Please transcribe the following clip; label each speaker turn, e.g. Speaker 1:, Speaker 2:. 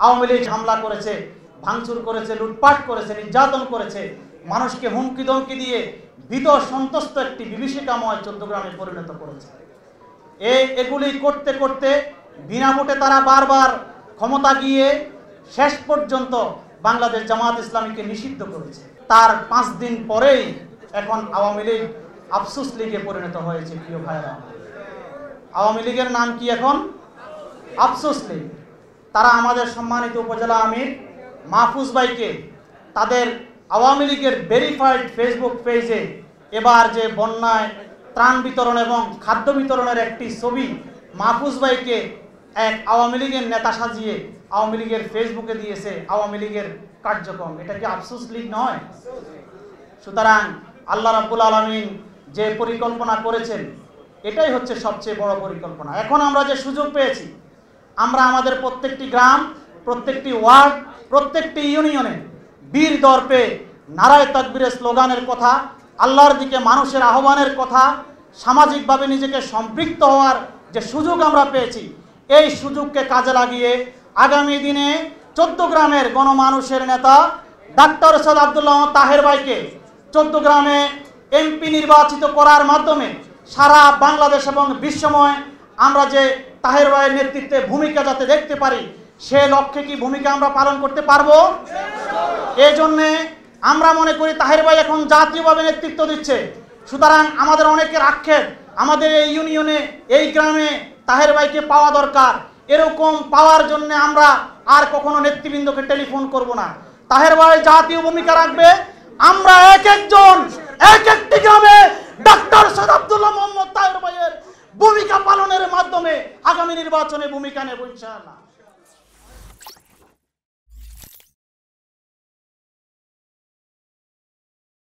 Speaker 1: আওয়ামী লীগ হামলা করেছে, ভাঙচুর করেছে, লুটপাট করেছে, নির্যাতন করেছে, মানুষকে হুমকি ধমকি দিয়ে ভীত সন্ত্রস্ত একটি বিভীষিকাময় চৌদ্দগ্রামে পরিণত করেছে। এগুলি করতে করতে বিনা ভোটে তারা বারবার ক্ষমতা গিয়ে শেষ পর্যন্ত বাংলাদেশ জামাত ইসলামীকে নিষিদ্ধ করেছে। তার 5 দিন পরেই এখন আওয়ামী লীগ আফসোস লীগে পরিণত হয়েছে। প্রিয় ভাইরা, আওয়ামী লীগের নাম কি এখন? আফসোস লীগ। তারা আমাদের সম্মানিত উপজেলা আমির মাহফুজ ভাইকে তাদের আওয়ামী লীগের ভেরিফাইড ফেসবুক পেজে এবার যে বন্যায় ত্রাণ বিতরণ এবং খাদ্য বিতরণের একটি ছবি মাহফুজ ভাইকে এক আওয়ামী লীগের নেতা সাজিয়ে আওয়ামী লীগের ফেসবুকে দিয়েছে আওয়ামী লীগের কার্যক্রম। এটা কি আফসোস লীগ নয়? সুতরাং আল্লাহ রাব্বুল আলামিন যে পরিকল্পনা করেছেন এটাই হচ্ছে সবচেয়ে বড় পরিকল্পনা। এখন আমরা যে সুযোগ পেয়েছি, আমরা আমাদের প্রত্যেকটি গ্রাম, প্রত্যেকটি ওয়ার্ড, প্রত্যেকটি ইউনিয়নে বীর দর্পে নারায়ে তাকবীরের স্লোগানের কথা, আল্লাহর দিকে মানুষের আহ্বানের কথা, সামাজিকভাবে নিজেকে সম্পৃক্ত হওয়ার যে সুযোগ আমরা পেয়েছি, এই সুযোগকে কাজে লাগিয়ে আগামী দিনে চৌদ্দগ্রামের গণমানুষের নেতা ডাক্তার সৈয়দ আব্দুল্লাহ তাহের ভাইকে চৌদ্দগ্রামে এমপি নির্বাচিত করার মাধ্যমে সারা বাংলাদেশ এবং বিশ্বময় আমরা যে তাহের ভাইয়ের নেতৃত্বে ভূমিকা যাতে দেখতে পারি, সে লক্ষ্যে কি ভূমিকা আমরা পালন করতে পারবো? এই জন্যে আমরা মনে করি তাহের ভাই এখন জাতীয়ভাবে নেতৃত্ব দিচ্ছে। সুতরাং আমাদের অনেকের আক্ষেপ, আমাদের এই ইউনিয়নে, এই গ্রামে তাহের ভাইকে পাওয়া দরকার। এরকম পাওয়ার জন্য আমরা আর কখনো নেতৃবৃন্দকে টেলিফোন করব না। তাহের ভাই জাতীয় ভূমিকা রাখবে। আমরা এক একজন এক একটি গ্রামে ডাক্তার সৈয়দ আব্দুল্লাহ মোহাম্মদ তাহের ভাইয়ের ভূমিকা পালনের মাধ্যমে আগামী নির্বাচনে ভূমিকা নেব ইনশাআল্লাহ।